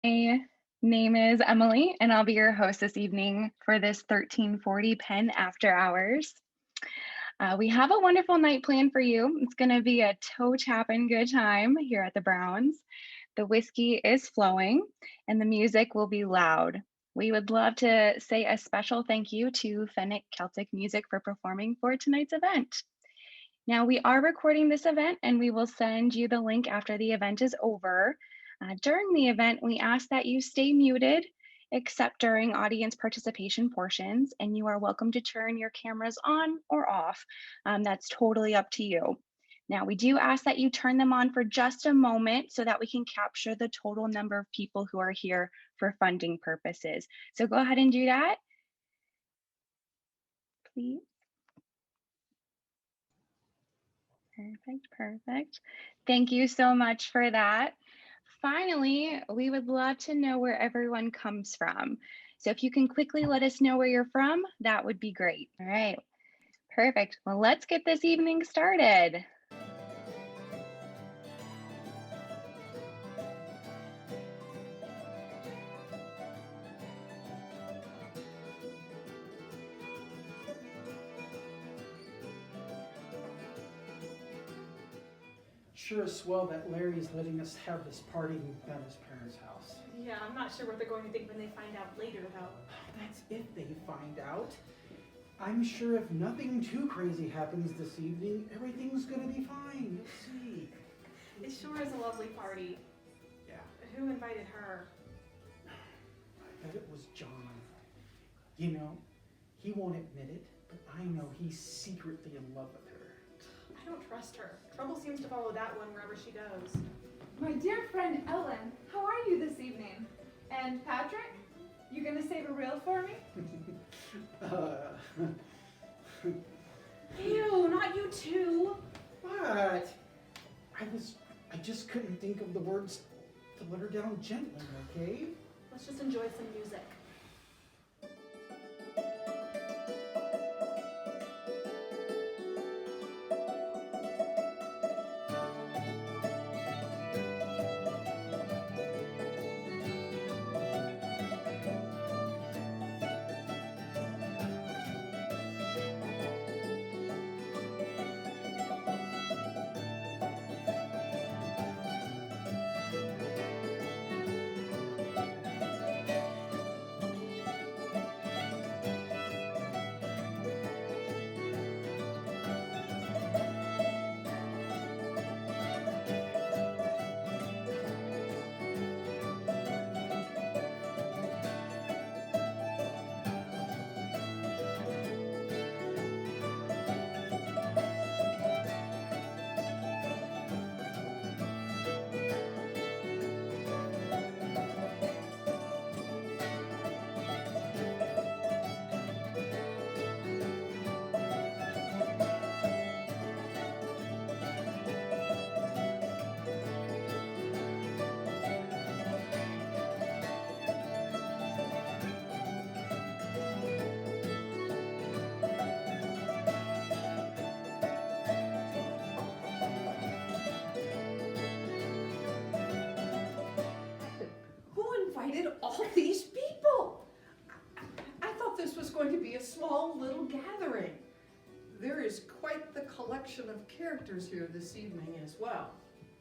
My name is Emily, and I'll be your host this evening for this 1340 Penn After Hours. We have a wonderful night planned for you. It's going to be a toe tapping good time here at the Browns. The whiskey is flowing, and the music will be loud. We would love to say a special thank you to Fennec Celtic Music for performing for tonight's event. Now, we are recording this event and we will send you the link after the event is over. During the event, we ask that you stay muted except during audience participation portions, and you are welcome to turn your cameras on or off. That's totally up to you. Now, we do ask that you turn them on for just a moment so that we can capture the total number of people who are here for funding purposes. So go ahead and do that, please. Perfect. Thank you so much for that. Finally, we would love to know where everyone comes from. So if you can quickly let us know where you're from, that would be great. All right, perfect. Well, let's get this evening started. Sure is swell that Larry's letting us have this party at his parents' house. Yeah, I'm not sure what they're going to think when they find out later, though. That's if they find out. I'm sure if nothing too crazy happens this evening, everything's gonna be fine. You'll see. It sure is a lovely party. Yeah. Who invited her? I bet it was John. You know, he won't admit it, but I know he's secretly in love with her. I don't trust her. Trouble seems to follow that one wherever she goes. My dear friend Ellen, how are you this evening? And Patrick, you gonna save a reel for me? Ew, not you too. What? I just couldn't think of the words to let her down gently, okay? Let's just enjoy some music. Who invited all these people? I thought this was going to be a small little gathering. There is quite the collection of characters here this evening as well.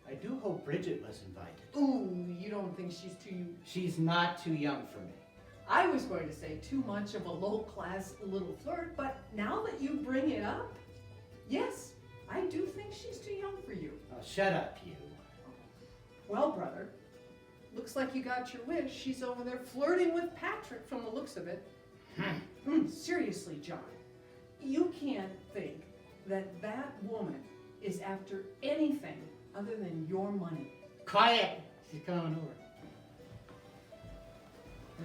I do hope Bridget was invited. Ooh, you don't think she's too... She's not too young for me. I was going to say too much of a low-class little flirt, but now that you bring it up, yes, I do think she's too young for you. Oh, shut up, you. Well, brother, looks like you got your wish. She's over there flirting with Patrick from the looks of it. Seriously, John, you can't think that that woman is after anything other than your money. Quiet! She's coming over.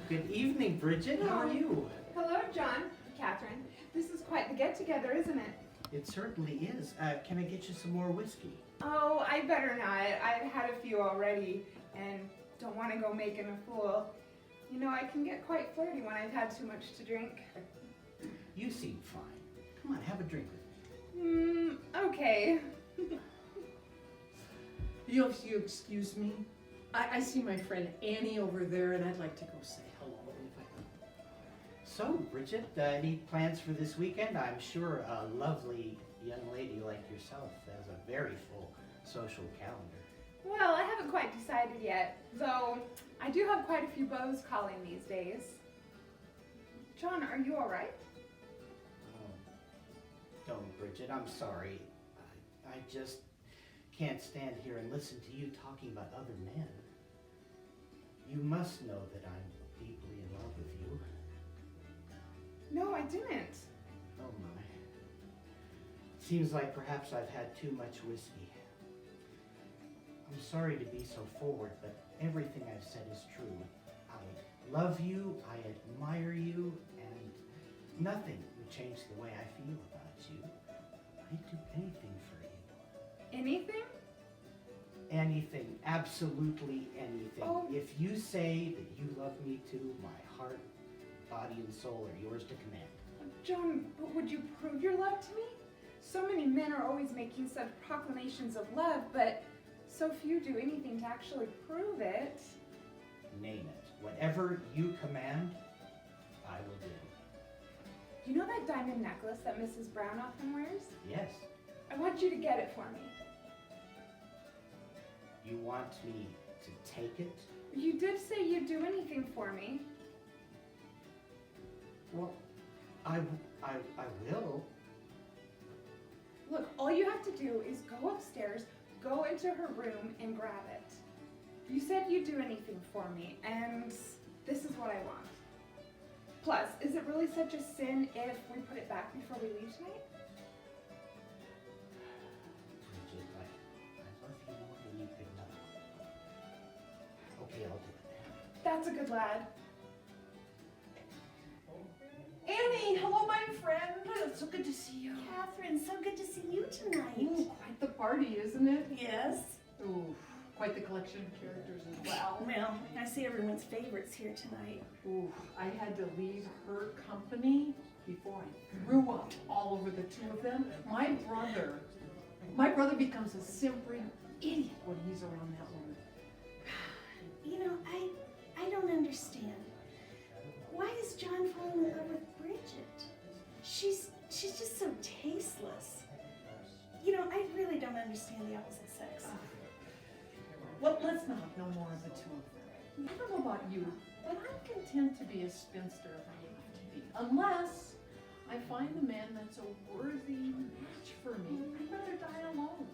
Good evening, Bridget. How are you? Hello, John, Catherine. This is quite the get-together, isn't it? It certainly is. Can I get you some more whiskey? Oh, I better not. I've had a few already and don't want to go making a fool. You know, I can get quite flirty when I've had too much to drink. You seem fine. Come on, have a drink with me. Okay. If you excuse me, I see my friend Annie over there, and I'd like to go say hello if I could. So, Bridget, any plans for this weekend? I'm sure a lovely young lady like yourself has a very full social calendar. Well, I haven't quite decided yet, though I do have quite a few beaux calling these days. John, are you all right? Oh, don't, Bridget. I'm sorry. I just can't stand here and listen to you talking about other men. You must know that I'm deeply in love with you. No, I didn't. Oh my. Seems like perhaps I've had too much whiskey. I'm sorry to be so forward, but everything I've said is true. I love you, I admire you, and nothing would change the way I feel about you. I'd do anything for you. Anything? Anything, absolutely anything. Oh. If you say that you love me too, my heart, body, and soul are yours to command. John, but would you prove your love to me? So many men are always making such proclamations of love, but so few do anything to actually prove it. Name it. Whatever you command, I will do. You know that diamond necklace that Mrs. Brown often wears? Yes. I want you to get it for me. You want me to take it? You did say you'd do anything for me. Well, I will. Look, all you have to do is go upstairs, go into her room, and grab it. You said you'd do anything for me, and this is what I want. Plus, is it really such a sin if we put it back before we leave tonight? Bridget, I love you more than you could know. Okay, I'll do it. That's a good lad. Annie, hello, my friend. It's so good to see you. Catherine, so good to see you tonight. Ooh, quite the party, isn't it? Yes. Ooh, quite the collection of characters as well. Well, I see everyone's favorites here tonight. Ooh, I had to leave her company before I threw up all over the two of them. My brother becomes a simpering idiot when he's around that woman. You know, I don't understand. Why is John falling in love with Bridget? She's just so tasteless. You know, I really don't understand the opposite sex. Well, let's not know more of the two of them. I don't know about you, but I'm content to be a spinster if I have to be. Unless I find the man that's a worthy match for me. I'd rather die alone.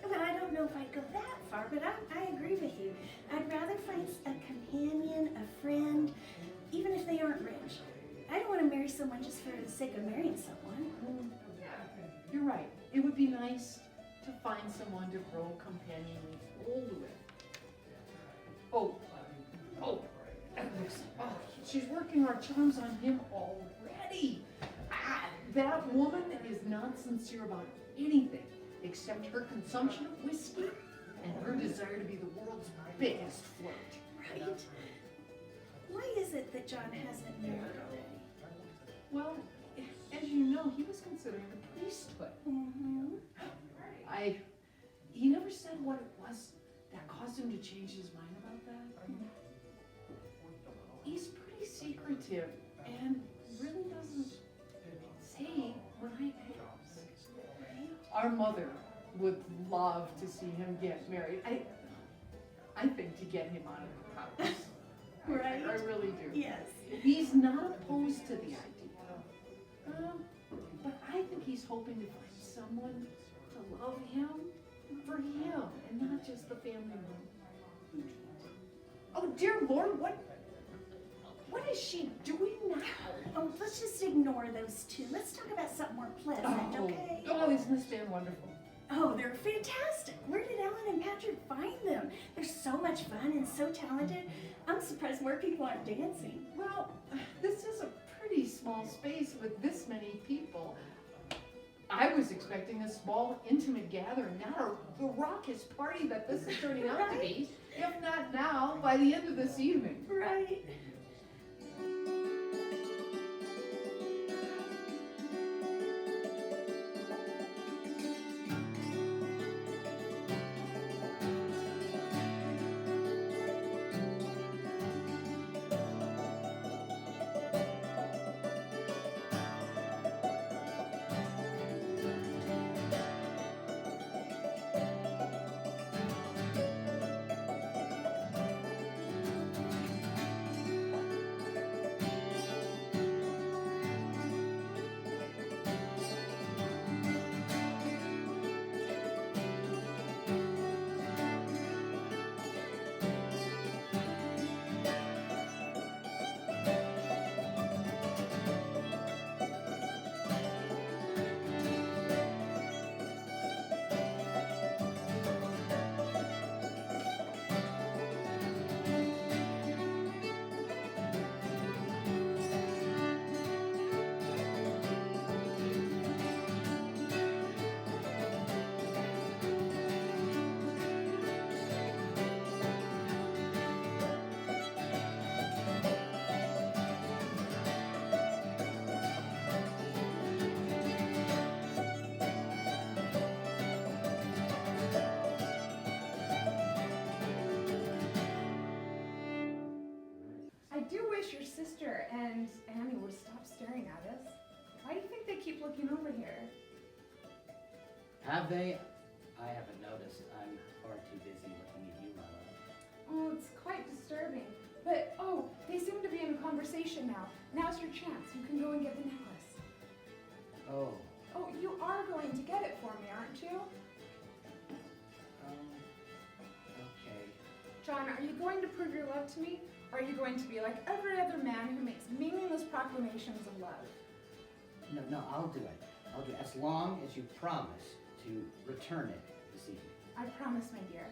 Well, I don't know if I'd go that far, but I agree with you. I'd rather find a companion, a friend, even if they aren't rich. I don't want to marry someone just for the sake of marrying someone. You're right. It would be nice to find someone to grow companionly old with. She's working our charms on him already. That woman is not sincere about anything except her consumption of whiskey and her desire to be the world's biggest flirt. Right? Why is it that John hasn't married already? Well, as you know, he was considering the priesthood. Mm-hmm. He never said what it was that caused him to change his mind about that. He's pretty secretive and really doesn't say when I ask. Our mother would love to see him get married. I think to get him out of the house. Right? I really do. Yes. He's not opposed to the idea. But I think he's hoping to find someone to love him for him and not just the family room. Oh dear Lord, what is she doing now? Oh, let's just ignore those two. Let's talk about something more pleasant, okay? Oh, isn't this band wonderful? Oh, they're fantastic. Where did Ellen and Patrick find them? They're so much fun and so talented. I'm surprised more people aren't dancing. Well, this is a pretty small space with this many people. I was expecting a small, intimate gathering, not the raucous party that this is turning out to be. If not now, by the end of this evening. Right. do wish your sister and Annie would stop staring at us. Why do you think they keep looking over here? Have they? I haven't noticed. I'm far too busy looking at you, my love. Oh, it's quite disturbing. But, oh, they seem to be in a conversation now. Now's your chance. You can go and get the necklace. Oh, Oh, you are going to get it for me, aren't you? okay. John, are you going to prove your love to me? Or are you going to be like every other man who makes meaningless proclamations of love? No, I'll do it. I'll do it as long as you promise to return it this evening. I promise, my dear.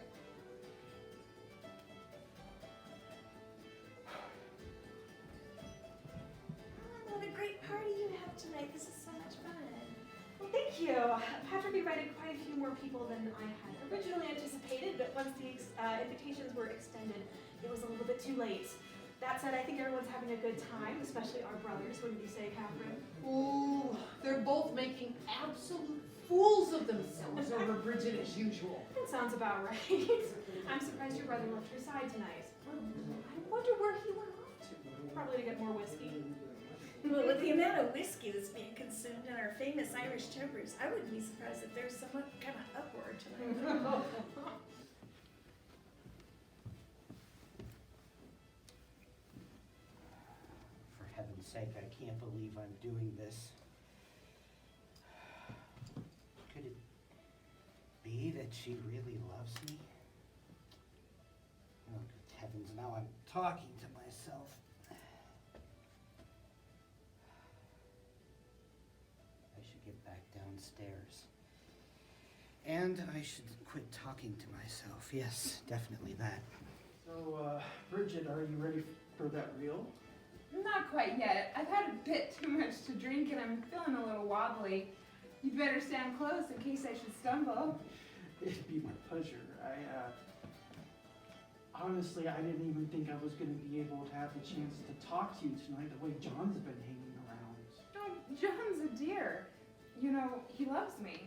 Oh, what a great party you have tonight. This is so much fun. Well, thank you. Patrick invited quite a few more people than I had originally anticipated, but once the invitations were extended, it was a little bit too late. That said, I think everyone's having a good time, especially our brothers, wouldn't you say, Catherine? Ooh, they're both making absolute fools of themselves over Bridget as usual. That sounds about right. I'm surprised your brother left your side tonight. I wonder where he went off to. Probably to get more whiskey. Well, with the amount of whiskey that's being consumed in our famous Irish tempers, I wouldn't be surprised if there's someone kind of upward tonight. For heaven's sake, I can't believe I'm doing this. Could it be that she really loves me? Oh, good heavens, now I'm talking to myself. I should get back downstairs. And I should quit talking to myself. Yes, definitely that. So, Bridget, are you ready for that reel? Not quite yet. I've had a bit too much to drink and I'm feeling a little wobbly. You'd better stand close in case I should stumble. It'd be my pleasure. Honestly, I didn't even think I was going to be able to have the chance to talk to you tonight the way John's been hanging around. Oh, John's a dear. You know, he loves me.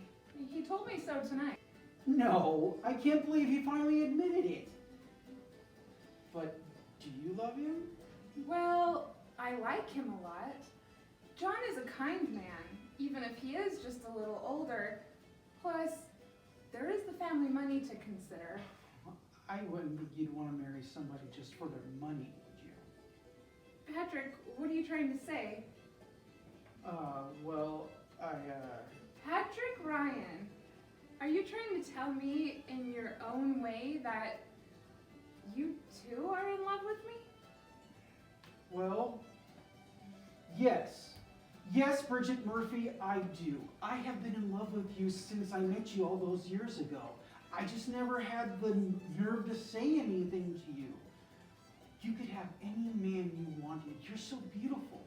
He told me so tonight. No, I can't believe he finally admitted it. But do you love him? Well, I like him a lot. John is a kind man, even if he is just a little older. Plus, there is the family money to consider. I wouldn't think you'd want to marry somebody just for their money, would you? Patrick, what are you trying to say? Well, Patrick Ryan, are you trying to tell me in your own way that you too are in love with me? Well, yes. Yes, Bridget Murphy, I do. I have been in love with you since I met you all those years ago. I just never had the nerve to say anything to you. You could have any man you wanted. You're so beautiful.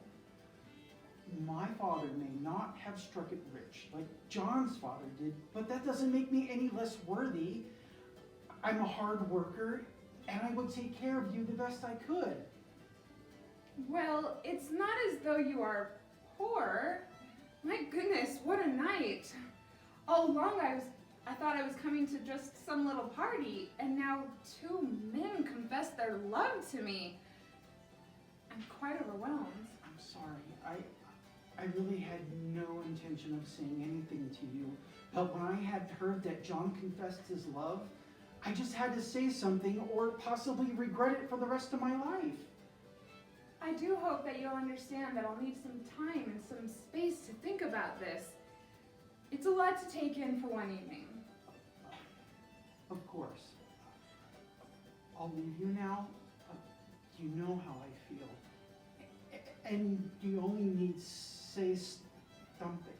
My father may not have struck it rich like John's father did, but that doesn't make me any less worthy. I'm a hard worker, and I would take care of you the best I could. Well, it's not as though you are poor. My goodness, what a night. All along I thought I was coming to just some little party, and now two men confess their love to me. I'm quite overwhelmed. I'm sorry. I really had no intention of saying anything to you, but when I had heard that John confessed his love, I just had to say something or possibly regret it for the rest of my life. I do hope that you'll understand that I'll need some time and some space to think about this. It's a lot to take in for one evening. Of course. I'll leave you now. You know how I feel. And you only need say something.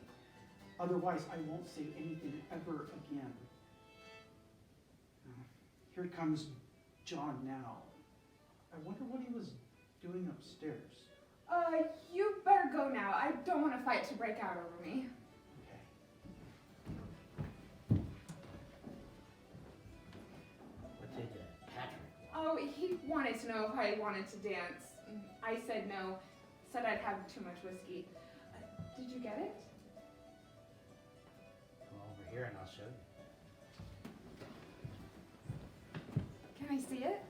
Otherwise, I won't say anything ever again. Here comes John now. I wonder what he was doing upstairs. You better go now. I don't want a fight to break out over me. Okay. What did Patrick? Oh, he wanted to know if I wanted to dance. I said no. Said I'd have too much whiskey. Did you get it? Come over here and I'll show you. Can I see it?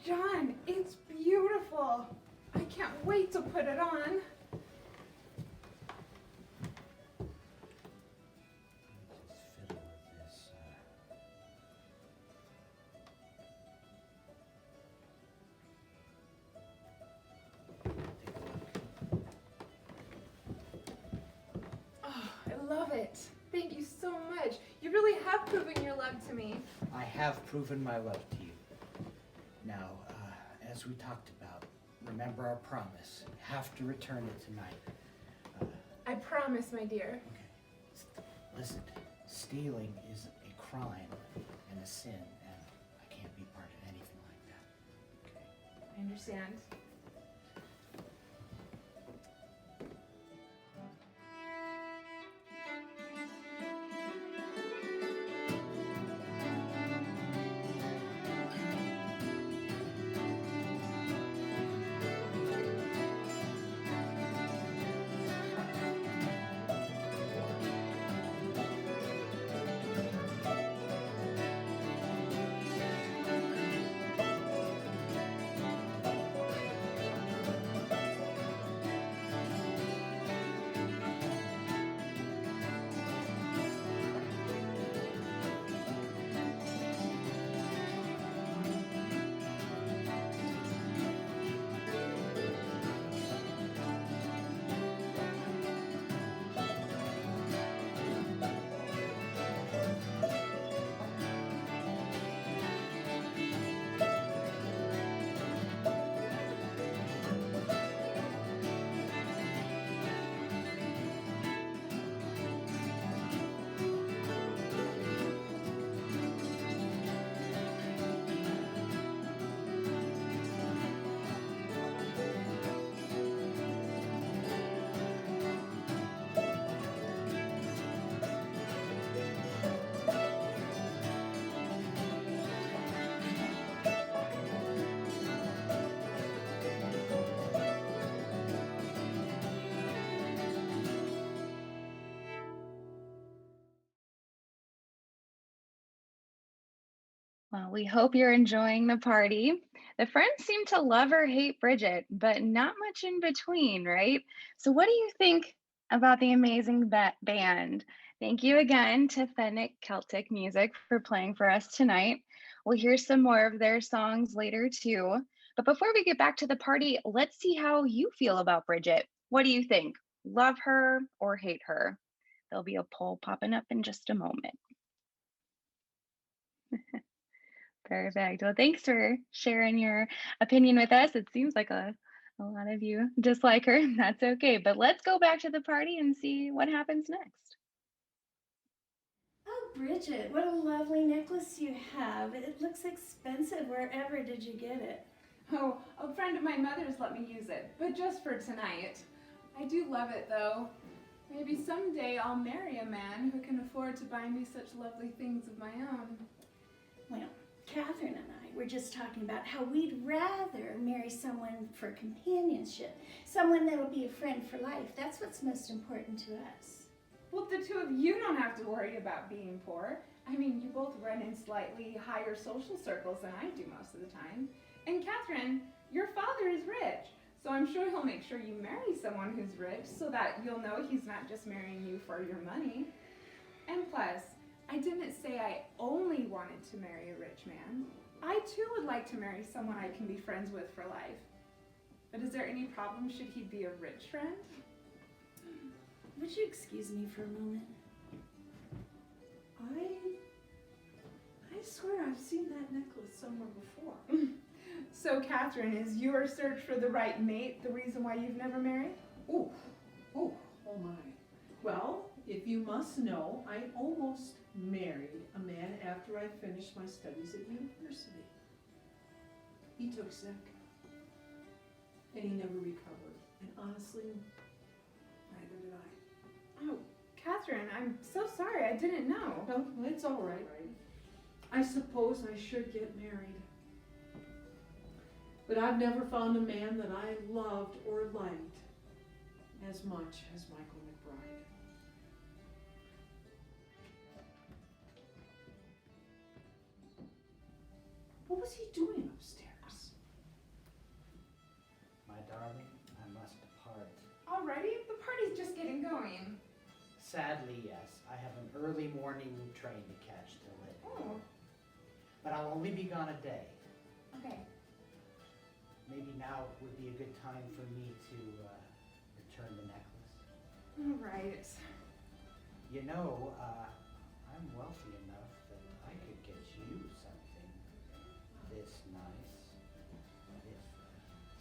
John, it's beautiful. I can't wait to put it on. Let's fiddle with this. Take a look. Oh, I love it. Thank you so much. You really have proven your love to me. I have proven my love to you. Now, as we talked about, remember our promise. You have to return it tonight. I promise, my dear. Okay. Listen, stealing is a crime and a sin, and I can't be part of anything like that. Okay? I understand. Well, we hope you're enjoying the party. The friends seem to love or hate Bridget, but not much in between, right? So, what do you think about the amazing band? Thank you again to Fennec Celtic Music for playing for us tonight. We'll hear some more of their songs later, too. But before we get back to the party, let's see how you feel about Bridget. What do you think? Love her or hate her? There'll be a poll popping up in just a moment. Perfect. Well, thanks for sharing your opinion with us. It seems like a lot of you dislike her. That's okay. But let's go back to the party and see what happens next. Oh, Bridget, what a lovely necklace you have. It looks expensive. Wherever did you get it? Oh, a friend of my mother's let me use it, but just for tonight. I do love it, though. Maybe someday I'll marry a man who can afford to buy me such lovely things of my own. Well, Catherine and I were just talking about how we'd rather marry someone for companionship, someone that will be a friend for life. That's what's most important to us. Well, the two of you don't have to worry about being poor. I mean, you both run in slightly higher social circles than I do most of the time. And Catherine, your father is rich, so I'm sure he'll make sure you marry someone who's rich so that you'll know he's not just marrying you for your money. And plus, I didn't say I only wanted to marry a rich man. I too would like to marry someone I can be friends with for life. But is there any problem should he be a rich friend? Would you excuse me for a moment? I swear I've seen that necklace somewhere before. So, Catherine, is your search for the right mate the reason why you've never married? Oh my. Well, if you must know, I almost married a man after I finished my studies at university. He took sick, and he never recovered. And honestly, neither did I. Oh, Catherine, I'm so sorry. I didn't know. No, it's all right. I suppose I should get married. But I've never found a man that I loved or liked as much as Michael McBride. What was he doing upstairs? Sadly, yes. I have an early morning train to catch till late. Oh, But I'll only be gone a day. okay. Maybe now would be a good time for me to return the necklace. Right. You know, I'm wealthy enough that I could get you something this nice if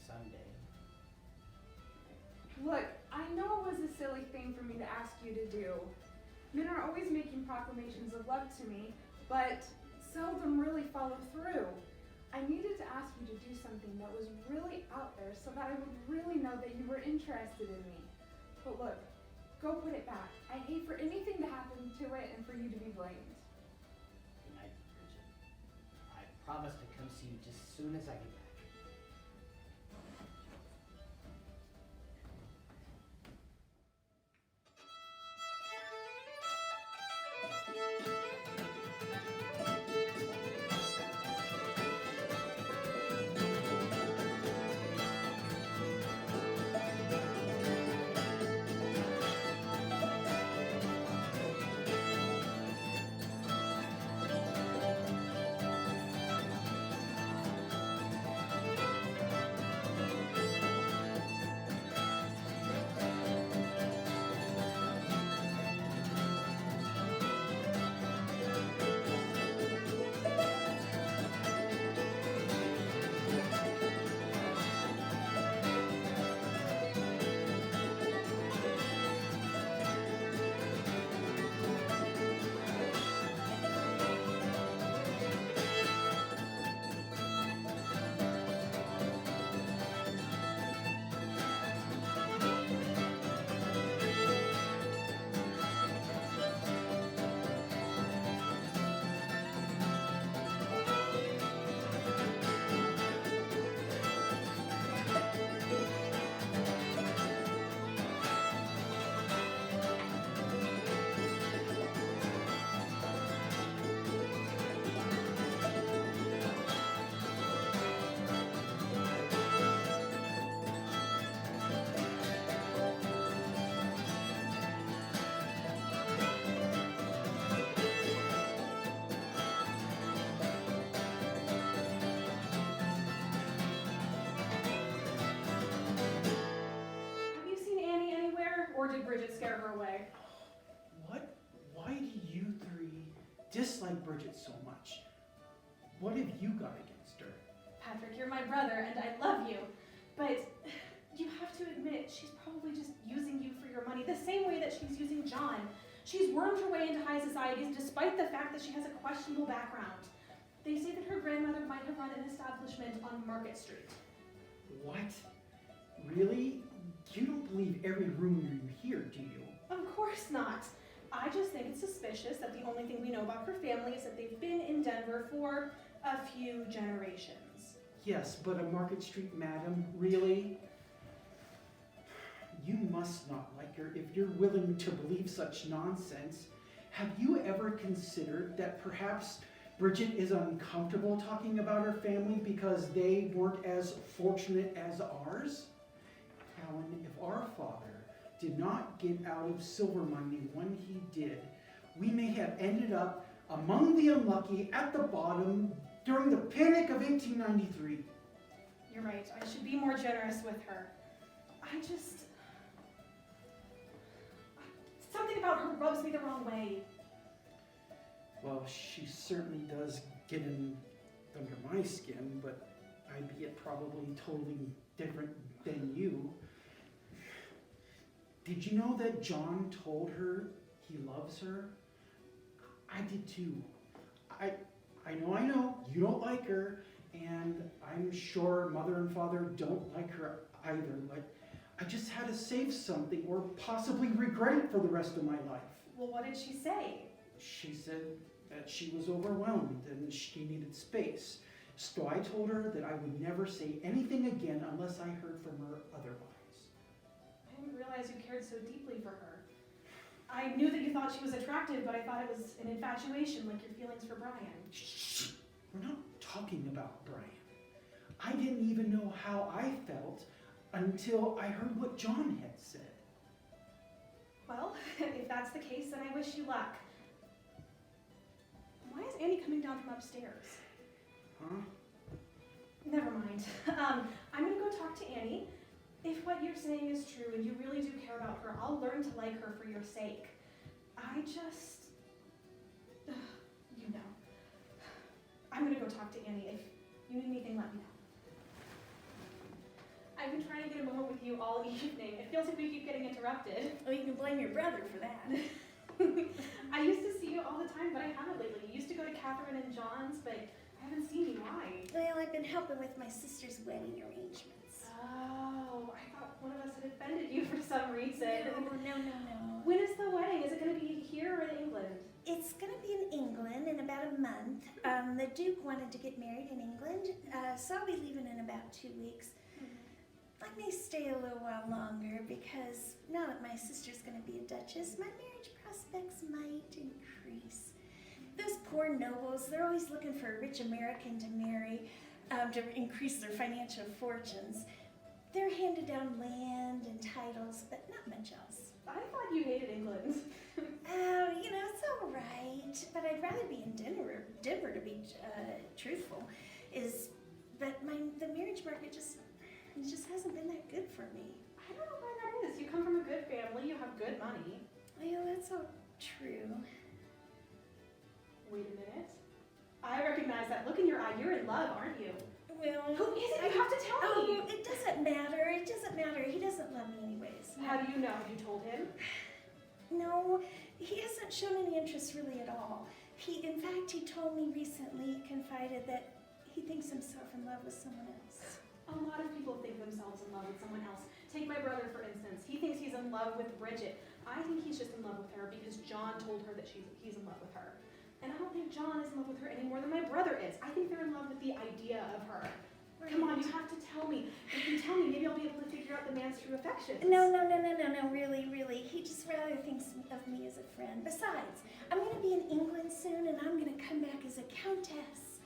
someday. Look, I know it was a silly thing for me to ask you to do. Men are always making proclamations of love to me, but seldom really follow through. I needed to ask you to do something that was really out there so that I would really know that you were interested in me. But look, go put it back. I hate for anything to happen to it and for you to be blamed. Good night, Bridget. I promise to come see you just as soon as I get back. Have you seen Annie anywhere, or did Bridget scare her away? What? Why do you three dislike Bridget so much? What have you got against her? Patrick, you're my brother, and I love you. But you have to admit, she's probably just using you for your money, the same way that she's using John. She's wormed her way into high societies despite the fact that she has a questionable background. They say that her grandmother might have run an establishment on Market Street. What? Really? You don't believe every rumor you hear, do you? Of course not. I just think it's suspicious that the only thing we know about her family is that they've been in Denver for a few generations. Yes, but a Market Street madam, really? You must not like her if you're willing to believe such nonsense. Have you ever considered that perhaps Bridget is uncomfortable talking about her family because they weren't as fortunate as ours? Alan, if our father did not get out of silver mining when he did, we may have ended up among the unlucky at the bottom during the Panic of 1893. You're right. I should be more generous with her. Something about her rubs me the wrong way. Well, she certainly does get under my skin, but albeit probably totally different than you. Did you know that John told her he loves her? I did too. I know, you don't like her, and I'm sure mother and father don't like her either, but I just had to save something or possibly regret it for the rest of my life. Well, what did she say? She said that she was overwhelmed and she needed space. So I told her that I would never say anything again unless I heard from her otherwise. I didn't realize you cared so deeply for her. I knew that you thought she was attractive, but I thought it was an infatuation, like your feelings for Brian. Shh, we're not talking about Brian. I didn't even know how I felt until I heard what John had said. Well, if that's the case, then I wish you luck. Why is Annie coming down from upstairs? Huh? Never mind. I'm gonna go talk to Annie. If what you're saying is true and you really do care about her, I'll learn to like her for your sake. I just... you know. I'm gonna go talk to Annie. If you need anything, let me know. I've been trying to get a moment with you all evening. It feels like we keep getting interrupted. Well, you can blame your brother for that. I used to see you all the time, but I haven't lately. You used to go to Catherine and John's, but I haven't seen you. Why? Well, I've been helping with my sister's wedding arrangements. Oh, I thought one of us had offended you for some reason. No. When is the wedding? Is it going to be here or in England? It's going to be in England in about a month. The Duke wanted to get married in England, so I'll be leaving in about 2 weeks. I may stay a little while longer because now that my sister's going to be a duchess, my marriage prospects might increase. Those poor nobles, they're always looking for a rich American to marry to increase their financial fortunes. They're handed down land and titles, but not much else. I thought you hated England. Oh, it's all right, but I'd rather be in Denver to be truthful. But the marriage market just hasn't been that good for me. I don't know why that is. You come from a good family. You have good money. Well, that's all true. Wait a minute. I recognize that look in your eye. You're in love, aren't you? Well, Who is it? You have to tell me. Oh, it doesn't matter. It doesn't matter. He doesn't love me anyways. How do you know? You told him? No, he hasn't shown any interest really at all. In fact, he told me recently, confided that he thinks himself in love with someone else. A lot of people think themselves in love with someone else. Take my brother, for instance. He thinks he's in love with Bridget. I think he's just in love with her because John told her that he's in love with her. And I don't think John is in love with her any more than my brother is. I think they're in love with the idea of her. Come on, you have to tell me. If you tell me, maybe I'll be able to figure out the man's true affections. No, really. He just rather thinks of me as a friend. Besides, I'm going to be in England soon, and I'm going to come back as a countess.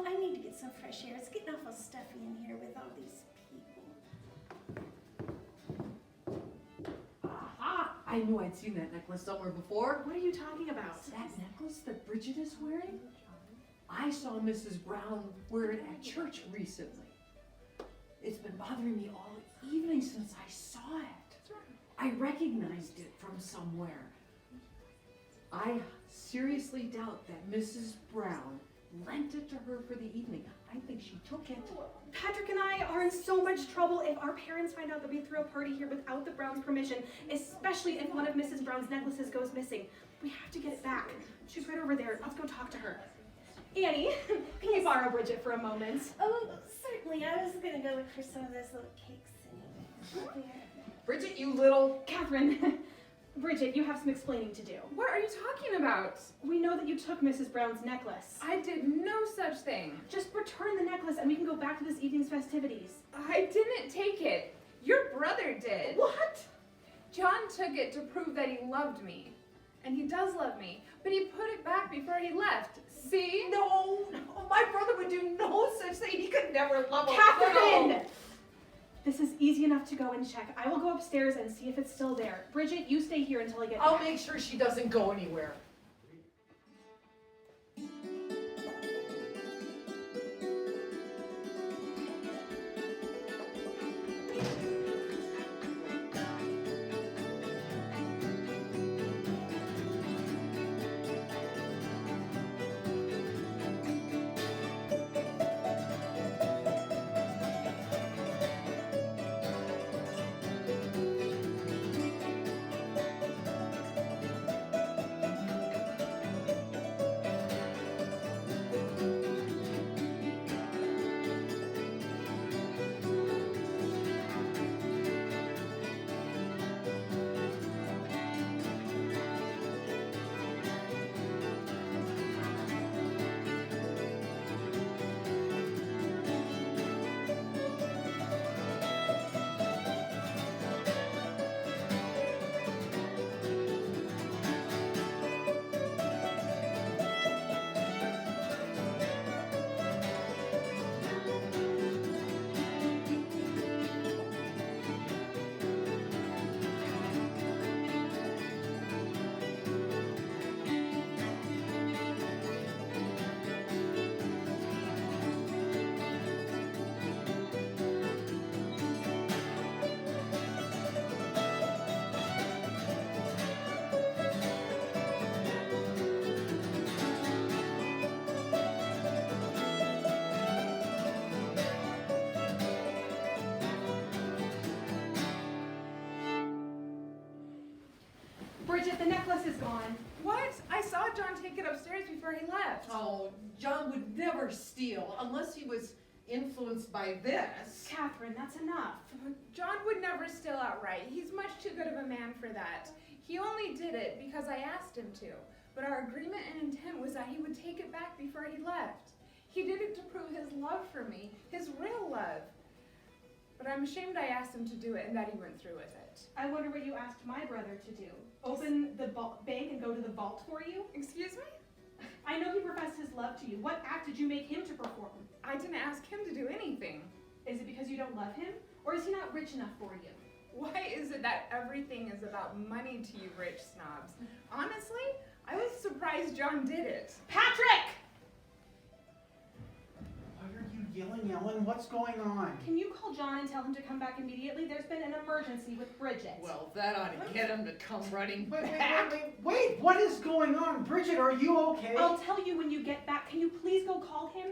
I need to get some fresh air. It's getting awful stuffy in here with all these people. Aha! I knew I'd seen that necklace somewhere before. What are you talking about? That necklace that Bridget is wearing? I saw Mrs. Brown wear it at church recently. It's been bothering me all evening since I saw it. I recognized it from somewhere. I seriously doubt that Mrs. Brown lent it to her for the evening. I think she took it. Patrick and I are in so much trouble if our parents find out that we threw a party here without the Browns' permission, especially if one of Mrs. Brown's necklaces goes missing. We have to get it back. She's right over there. Let's go talk to her. Annie, can you borrow Bridget for a moment? Oh, certainly. I was going to go look for some of those little cakes anyway. Bridget, you little... Catherine, Bridget, you have some explaining to do. What are you talking about? We know that you took Mrs. Brown's necklace. I did no such thing. Just return the necklace and we can go back to this evening's festivities. I didn't take it. Your brother did. What? John took it to prove that he loved me. And he does love me. But he put it back before he left. See? No, my brother would do no such thing. He could never love a Catherine! girl. This is easy enough to go and check. I will go upstairs and see if it's still there. Bridget, you stay here until I get I'll back. make sure she doesn't go anywhere. Bridget, the necklace is gone. What? I saw John take it upstairs before he left. Oh, John would never steal unless he was influenced by this. Catherine, that's enough. John would never steal outright. He's much too good of a man for that. He only did it because I asked him to. But our agreement and intent was that he would take it back before he left. He did it to prove his love for me, his real love. But I'm ashamed I asked him to do it and that he went through with it. I wonder what you asked my brother to do. Open the bank and go to the vault for you? Excuse me? I know he professed his love to you. What act did you make him to perform? I didn't ask him to do anything. Is it because you don't love him? Or is he not rich enough for you? Why is it that everything is about money to you rich snobs? Honestly, I was surprised John did it. Patrick! Why are you yelling, Ellen? What's going on? Can you call John and tell him to come back immediately? There's been an emergency with Bridget. Well, that ought to get him to come running Wait, back. wait, what is going on? Bridget, are you okay? I'll tell you when you get back. Can you please go call him?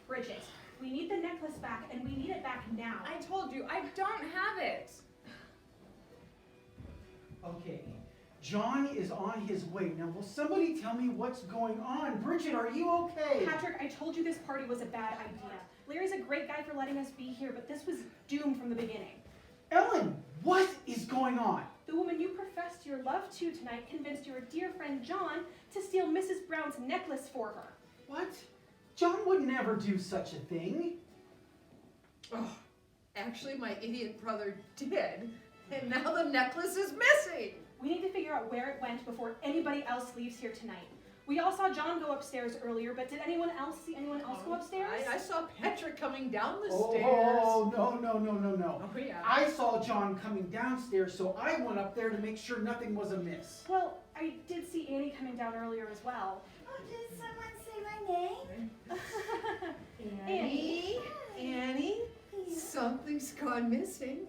Bridget, we need the necklace back, and we need it back now. I told you, I don't have it. Okay, John is on his way. Now, will somebody tell me what's going on? Bridget, are you okay? Patrick, I told you this party was a bad idea. Larry's a great guy for letting us be here, but this was doomed from the beginning. Ellen, what is going on? The woman you professed your love to tonight convinced your dear friend John to steal Mrs. Brown's necklace for her. What? John would never do such a thing. Oh, actually, my idiot brother did, and now the necklace is missing. We need to figure out where it went before anybody else leaves here tonight. We all saw John go upstairs earlier, but did anyone else see anyone else go upstairs? I saw Patrick coming down the Oh, stairs. no. Oh, yeah. I saw John coming downstairs, so I went up there to make sure nothing was amiss. Well, I did see Annie coming down earlier as well. Oh, did someone say my name? Annie, Annie, Yeah. something's gone missing,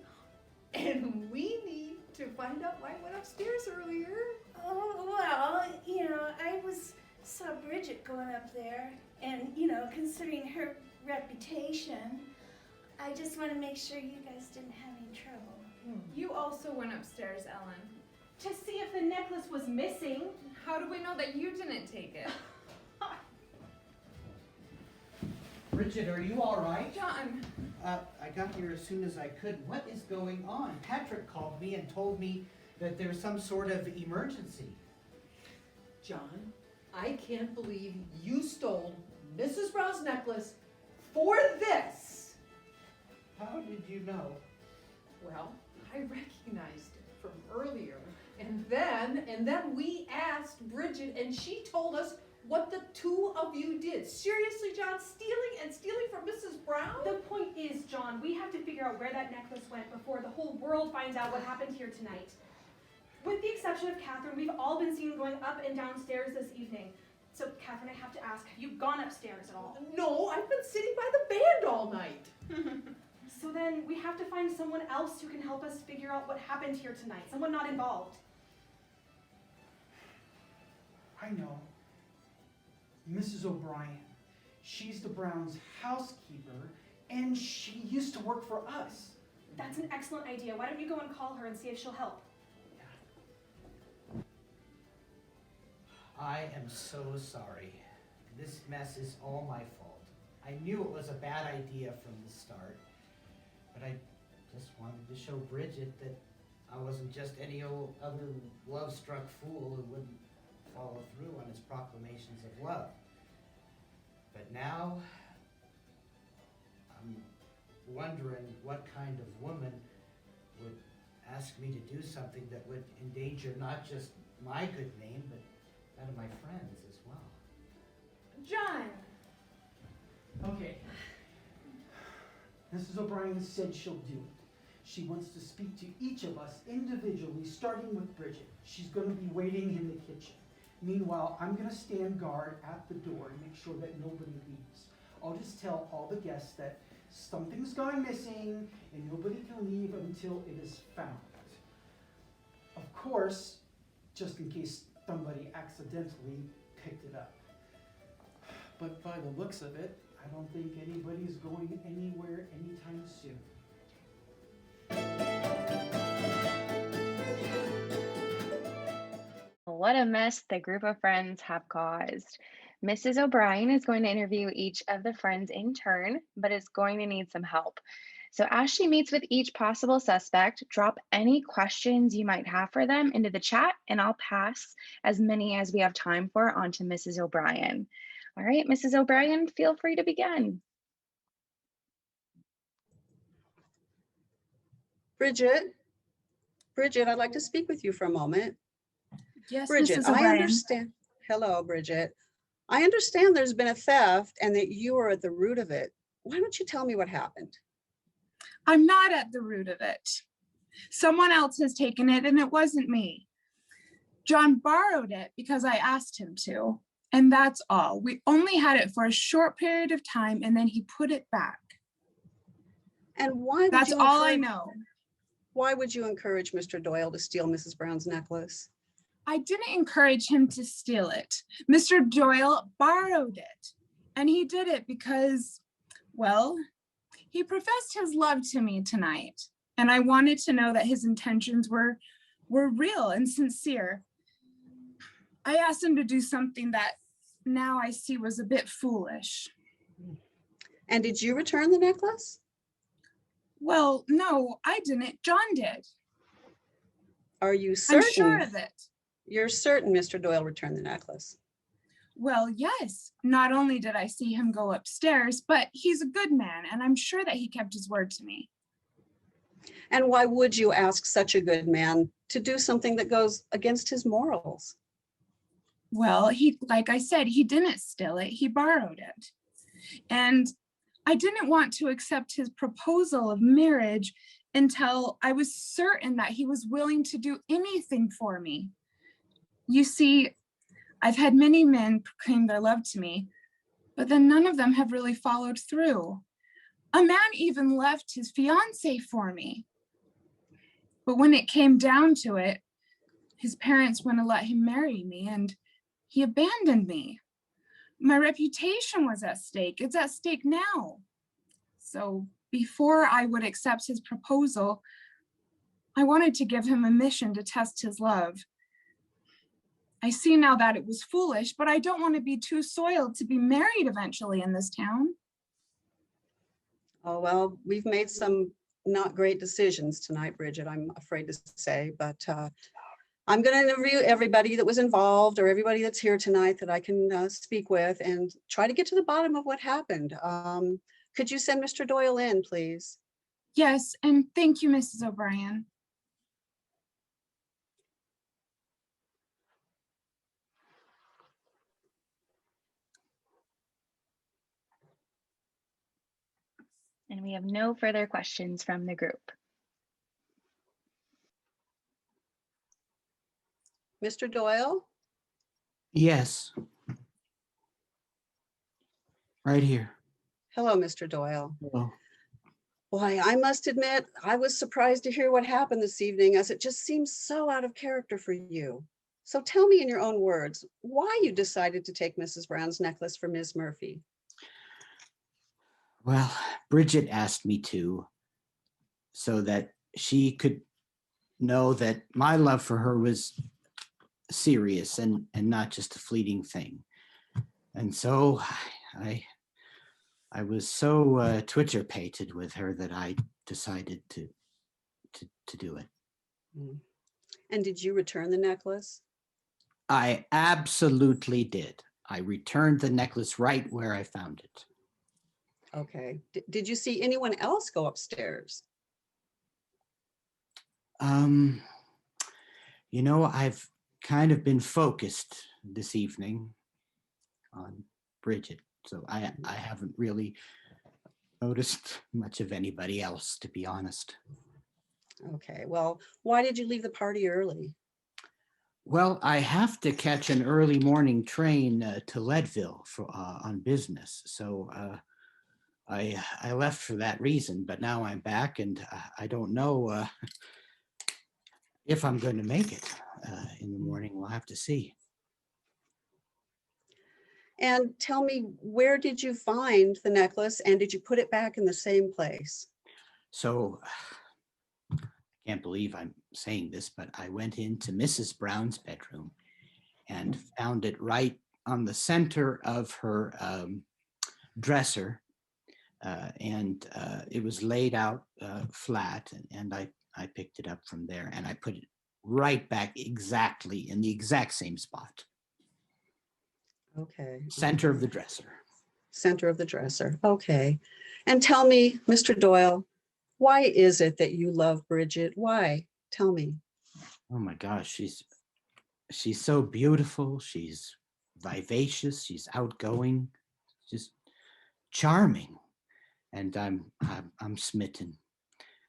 and we need to find out why it went upstairs earlier. Oh, well, I saw Bridget going up there, and, considering her reputation, I just want to make sure you guys didn't have any trouble. You also went upstairs, Ellen. To see if the necklace was missing. How do we know that you didn't take it? Bridget, are you all right? John, I got here as soon as I could. What is going on? Patrick called me and told me that there's some sort of emergency. John, I can't believe you stole Mrs. Brown's necklace for this. How did you know? Well, I recognized it from earlier. And then we asked Bridget, and she told us what the two of you did. Seriously, John, stealing from Mrs. Brown? The point is, John, we have to figure out where that necklace went before the whole world finds out what happened here tonight. With the exception of Catherine, we've all been seen going up and downstairs this evening. So, Catherine, I have to ask, have you gone upstairs at all? No, I've been sitting by the band all night. So then we have to find someone else who can help us figure out what happened here tonight. Someone not involved. I know. Mrs. O'Brien. She's the Browns' housekeeper, and she used to work for us. That's an excellent idea. Why don't you go and call her and see if she'll help? I am so sorry. This mess is all my fault. I knew it was a bad idea from the start, but I just wanted to show Bridget that I wasn't just any old other love-struck fool who wouldn't follow through on his proclamations of love. But now, I'm wondering what kind of woman would ask me to do something that would endanger not just my good name, but that of my friends as well. John! Okay. Mrs. O'Brien said she'll do it. She wants to speak to each of us individually, starting with Bridget. She's going to be waiting in the kitchen. Meanwhile, I'm going to stand guard at the door and make sure that nobody leaves. I'll just tell all the guests that something's gone missing and nobody can leave until it is found. Of course, just in case somebody accidentally picked it up. But by the looks of it, I don't think anybody's going anywhere anytime soon. what a mess the group of friends have caused. Mrs. O'Brien is going to interview each of the friends in turn, but is going to need some help. So, as she meets with each possible suspect, drop any questions you might have for them into the chat, and I'll pass as many as we have time for on to Mrs. O'Brien. All right, Mrs. O'Brien, feel free to begin. Bridget, I'd like to speak with you for a moment. Yes, Bridget, Mrs. I O'Brien. understand. Hello, Bridget. I understand there's been a theft and that you are at the root of it. Why don't you tell me what happened? I'm not at the root of it. Someone else has taken it and it wasn't me. John borrowed it because I asked him to, and that's all. We only had it for a short period of time and then he put it back. And why would That's you all I know. Why would you encourage Mr. Doyle to steal Mrs. Brown's necklace? I didn't encourage him to steal it. Mr. Doyle borrowed it, and he did it because, well, he professed his love to me tonight, and I wanted to know that his intentions were real and sincere. I asked him to do something that now I see was a bit foolish. And did you return the necklace? Well, no, I didn't. John did. Are you certain? I'm sure of it. You're certain Mr. Doyle returned the necklace? Well, yes. Not only did I see him go upstairs, but he's a good man, and I'm sure that he kept his word to me. And why would you ask such a good man to do something that goes against his morals? Well, like I said, he didn't steal it, he borrowed it. And I didn't want to accept his proposal of marriage until I was certain that he was willing to do anything for me. You see, I've had many men proclaim their love to me, but then none of them have really followed through. A man even left his fiancée for me. But when it came down to it, his parents wouldn't let him marry me, and he abandoned me. My reputation was at stake. It's at stake now. So before I would accept his proposal, I wanted to give him a mission to test his love. I see now that it was foolish, but I don't want to be too soiled to be married eventually in this town. Oh, well, we've made some not great decisions tonight, Bridget, I'm afraid to say, but I'm going to interview everybody that was involved or everybody that's here tonight that I can speak with and try to get to the bottom of what happened. Could you send Mr. Doyle in, please? Yes, and thank you, Mrs. O'Brien. And we have no further questions from the group. Mr. Doyle? Yes. Right here. Hello, Mr. Doyle. Hello. Boy, I must admit, I was surprised to hear what happened this evening, as it just seems so out of character for you. So tell me in your own words, why you decided to take Mrs. Brown's necklace for Ms. Murphy. Well, Bridget asked me to, so that she could know that my love for her was serious and not just a fleeting thing. And so I was so Twitter-pated with her that I decided to do it. And did you return the necklace? I absolutely did. I returned the necklace right where I found it. Okay. Did you see anyone else go upstairs? You know, I've kind of been focused this evening on Bridget, so I haven't really noticed much of anybody else, to be honest. Okay, well, why did you leave the party early? Well, I have to catch an early morning train to Leadville on business, so I left for that reason, but now I'm back and I don't know if I'm going to make it in the morning. We'll have to see. And tell me, where did you find the necklace and did you put it back in the same place? So I can't believe I'm saying this, but I went into Mrs. Brown's bedroom and found it right on the center of her dresser. It was laid out flat, and I picked it up from there, and I put it right back exactly in the exact same spot. Okay. Center of the dresser. Center of the dresser. Okay. And tell me, Mr. Doyle, why is it that you love Bridget? Why? Tell me. Oh my gosh, she's so beautiful. She's vivacious. She's outgoing. Just charming, and I'm smitten.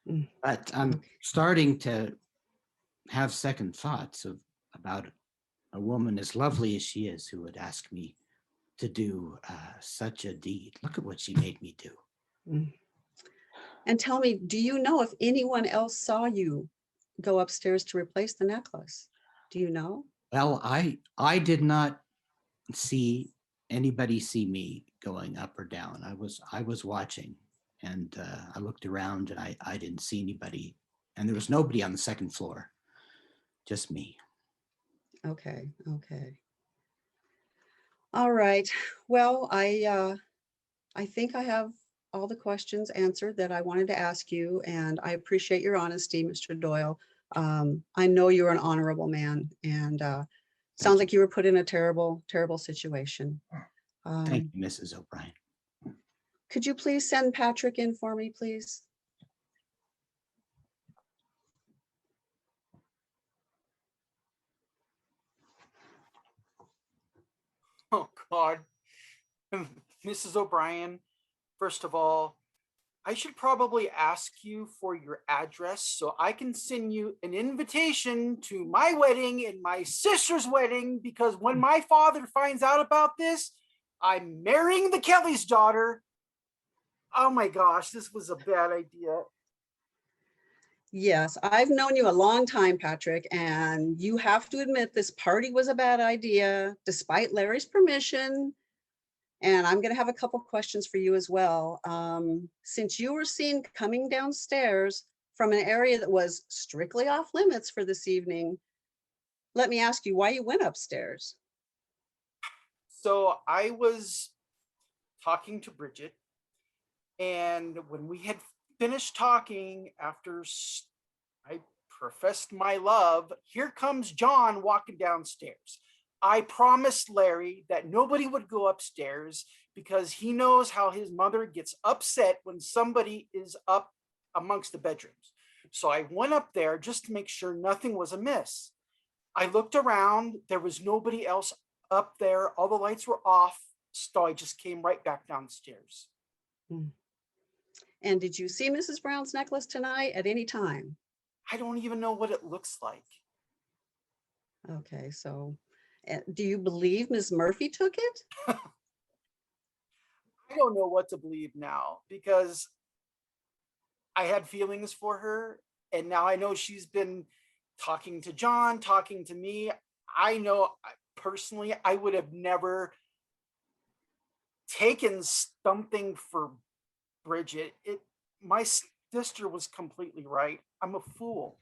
Mm. But I'm Okay. starting to have second thoughts about a woman as lovely as she is who would ask me to do such a deed. Look at what she made me do. Mm. And tell me, do you know if anyone else saw you go upstairs to replace the necklace? Do you know? Well, I did not see anybody see me going up or down. I was watching, and I looked around, and I didn't see anybody, and there was nobody on the second floor, just me. Okay. Okay. All right. Well, I think I have all the questions answered that I wanted to ask you, and I appreciate your honesty, Mr. Doyle. I know you're an honorable man, and sounds like you were put in a terrible, terrible situation. Thank you, Mrs. O'Brien. Could you please send Patrick in for me, please? Oh, God. Mrs. O'Brien, first of all, I should probably ask you for your address so I can send you an invitation to my wedding and my sister's wedding, because when my father finds out about this, I'm marrying the Kelly's daughter. Oh my gosh, this was a bad idea. Yes, I've known you a long time, Patrick, and you have to admit this party was a bad idea, despite Larry's permission. And I'm going to have a couple questions for you as well. Since you were seen coming downstairs from an area that was strictly off limits for this evening, let me ask you why you went upstairs. So I was talking to Bridget, and when we had finished talking, after I professed my love, here comes John walking downstairs. I promised Larry that nobody would go upstairs because he knows how his mother gets upset when somebody is up amongst the bedrooms. So I went up there just to make sure nothing was amiss. I looked around, there was nobody else up there, all the lights were off, so I just came right back downstairs. And did you see Mrs. Brown's necklace tonight at any time? I don't even know what it looks like. Okay, so do you believe Ms. Murphy took it? I don't know what to believe now, because I had feelings for her, and now I know she's been talking to John, talking to me. I know personally I would have never taken something for Bridget. My sister was completely right. I'm a fool.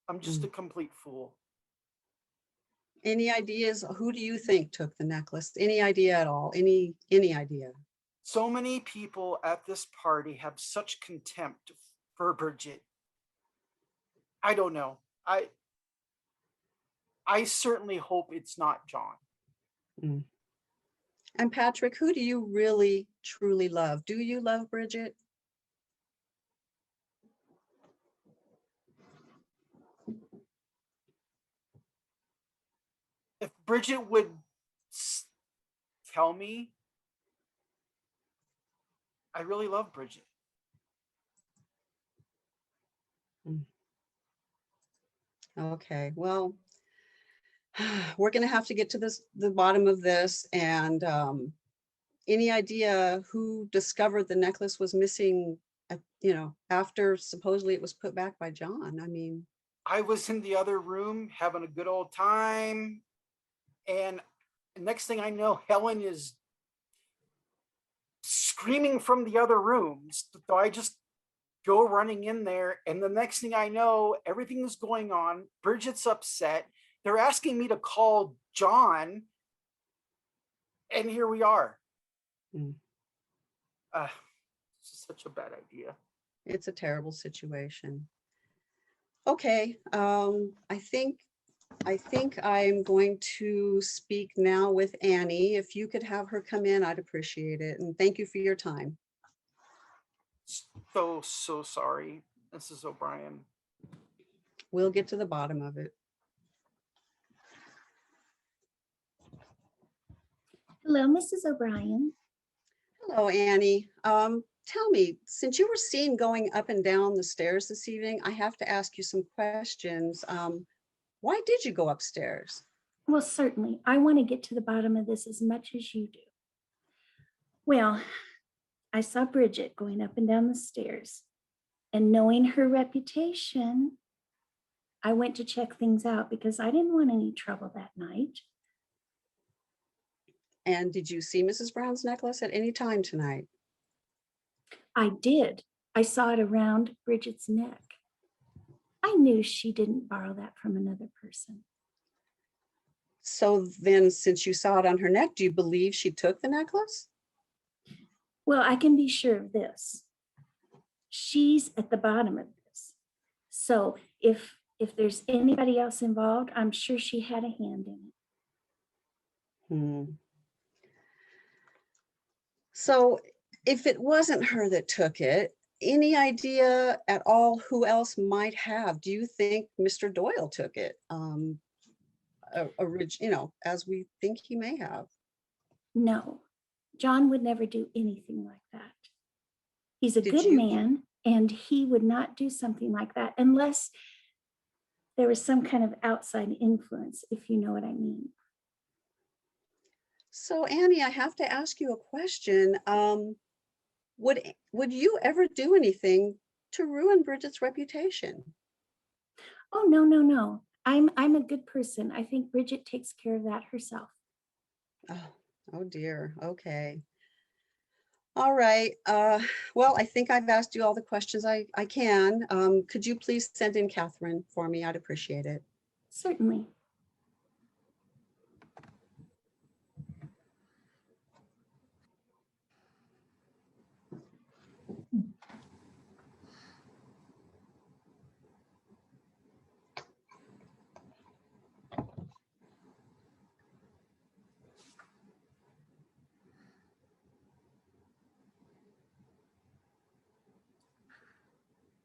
I'm just a complete fool. Any ideas? Who do you think took the necklace? Any idea at all? Any idea? So many people at this party have such contempt for Bridget. I don't know. I certainly hope it's not John. And Patrick, who do you really, truly love? Do you love Bridget? If Bridget would tell me, I really love Bridget. Okay, well, we're going to have to get to the bottom of this. And any idea who discovered the necklace was missing, after supposedly it was put back by John? I mean, I was in the other room having a good old time. And next thing I know, Helen is screaming from the other rooms. So I just go running in there. And the next thing I know, everything is going on. Bridget's upset. They're asking me to call John, and here we are. Mm. This is such a bad idea. It's a terrible situation. Okay, I think I'm going to speak now with Annie. If you could have her come in, I'd appreciate it. And thank you for your time. So sorry, Mrs. O'Brien. We'll get to the bottom of it. Hello, Mrs. O'Brien. Hello, Annie. Tell me, since you were seen going up and down the stairs this evening, I have to ask you some questions. Why did you go upstairs? Well, certainly. I want to get to the bottom of this as much as you do. Well, I saw Bridget going up and down the stairs, and knowing her reputation, I went to check things out because I didn't want any trouble that night. And did you see Mrs. Brown's necklace at any time tonight? I did. I saw it around Bridget's neck. I knew she didn't borrow that from another person. So then, since you saw it on her neck, do you believe she took the necklace? Well, I can be sure of this. She's at the bottom of this. So if there's anybody else involved, I'm sure she had a hand in it. So if it wasn't her that took it, any idea at all who else might have? Do you think Mr. Doyle took it? As we think he may have. No, John would never do anything like that. He's a good man, and he would not do something like that unless there was some kind of outside influence, if you know what I mean. So Annie, I have to ask you a question. Would you ever do anything to ruin Bridget's reputation? Oh, no. I'm a good person. I think Bridget takes care of that herself. Oh dear. Okay. All right. Well, I think I've asked you all the questions I can. Could you please send in Catherine for me? I'd appreciate it. Certainly.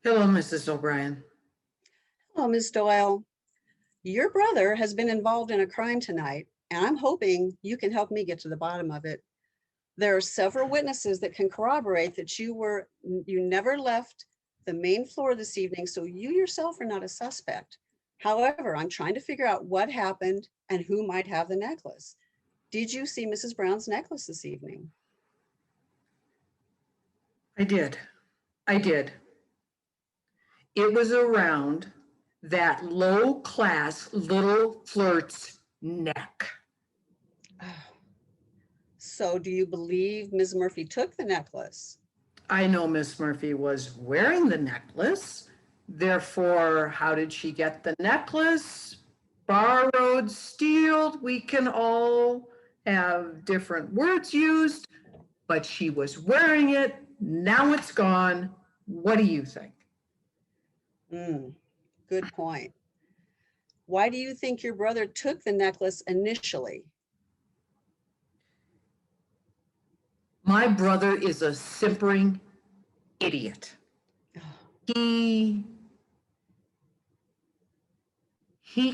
Hello, Mrs. O'Brien. Hello, Ms. Doyle. Your brother has been involved in a crime tonight, and I'm hoping you can help me get to the bottom of it. There are several witnesses that can corroborate that you never left the main floor this evening, so you yourself are not a suspect. However, I'm trying to figure out what happened and who might have the necklace. Did you see Mrs. Brown's necklace this evening? I did. It was around that low-class little flirt's neck. So do you believe Ms. Murphy took the necklace? I know Miss Murphy was wearing the necklace. Therefore, how did she get the necklace? Borrowed, stealed, we can all have different words used, but she was wearing it. Now it's gone. What do you think? Good point. Why do you think your brother took the necklace initially? My brother is a simpering idiot. He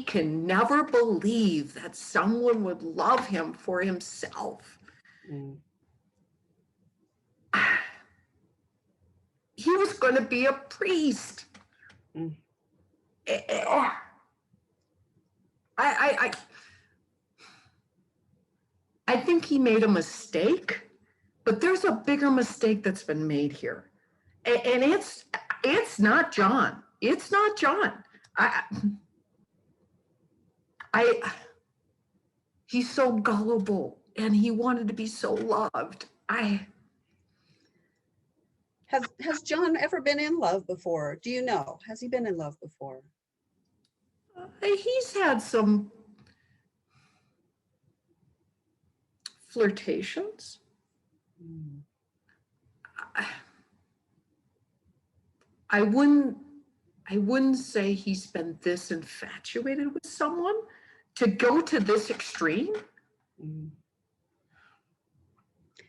can never believe that someone would love him for himself. He was going to be a priest. I think he made a mistake, but there's a bigger mistake that's been made here. And it's not John. It's not John. He's so gullible and he wanted to be so loved. Has John ever been in love before? Do you know? Has he been in love before? He's had some flirtations. Mm. I wouldn't say he's been this infatuated with someone to go to this extreme. Mm.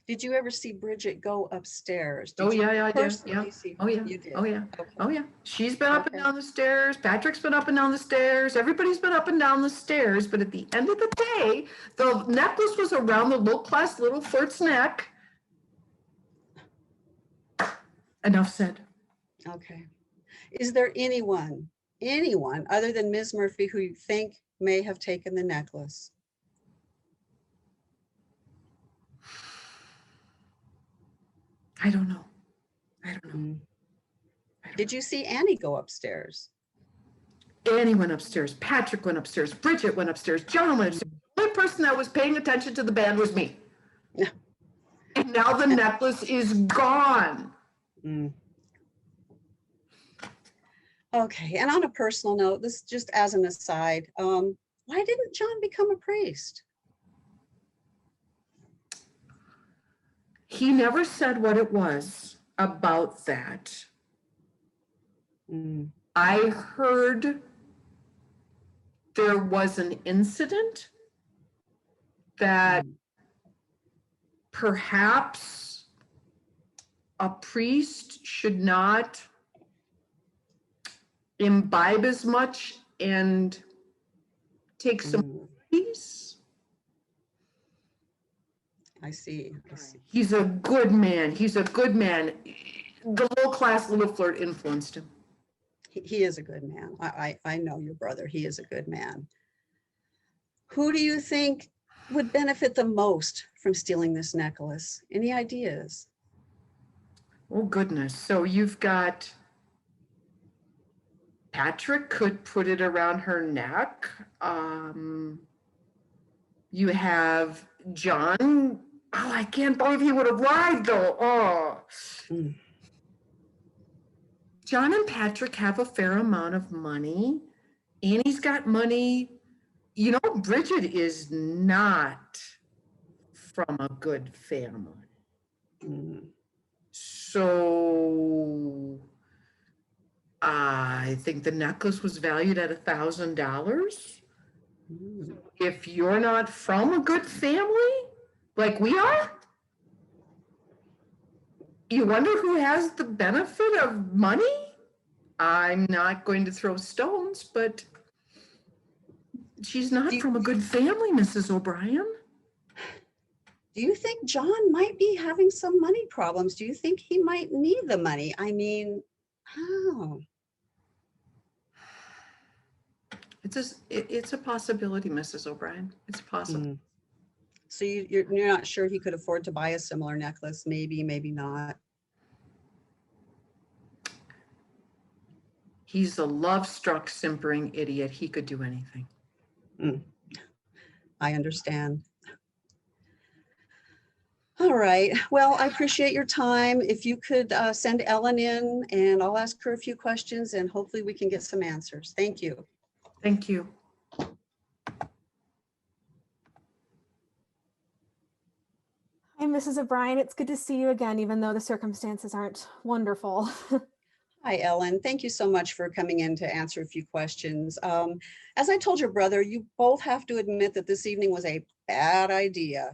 Did you ever see Bridget go upstairs? Oh, Did you yeah, I did. personally Yeah. see? Oh, yeah. You did. Oh, yeah. Okay. Oh, yeah. She's been up and Okay. down the stairs. Patrick's been up and down the stairs. Everybody's been up and down the stairs. But at the end of the day, the necklace was around the low-class little flirt's neck. Enough said. Okay. Is there anyone other than Ms. Murphy who you think may have taken the necklace? I don't know. I don't know. Mm. I don't Did you see Annie go upstairs? know. Annie went upstairs. Patrick went upstairs. Bridget went upstairs. John went upstairs. The only person that was paying attention to the band was me. Yeah. And now the necklace is gone. Mm. Okay, and on a personal note, this just as an aside, why didn't John become a priest? He never said what it was about that. Mm. I heard there was an incident that perhaps a priest should not imbibe as much and take some Mm. peace. I see. I see. He's a good man. He's a good man. The low-class little flirt influenced him. He is a good man. I know your brother. He is a good man. Who do you think would benefit the most from stealing this necklace? Any ideas? Oh, goodness. So you've got Patrick could put it around her neck. You have John. Oh, I can't believe he would have lied, though. Oh. Mm. John and Patrick have a fair amount of money. Annie's got money. You know, Bridget is not from a good family. Mm. So I think the necklace was valued at $1,000. Mm. If you're not from a good family, like we are, you wonder who has the benefit of money? I'm not going to throw stones, but she's not from a good family, Mrs. O'Brien. Do you think John might be having some money problems? Do you think he might need the money? I mean, how? It's a possibility, Mrs. O'Brien. It's possible. Mm. So you're not sure he could afford to buy a similar necklace? Maybe, maybe not. He's a love-struck, simpering idiot. He could do anything. Mm. I understand. All right. Well, I appreciate your time. If you could send Ellen in and I'll ask her a few questions and hopefully we can get some answers. Thank you. Thank you. Hi, Mrs. O'Brien. It's good to see you again, even though the circumstances aren't wonderful. Hi, Ellen. Thank you so much for coming in to answer a few questions. As I told your brother, you both have to admit that this evening was a bad idea.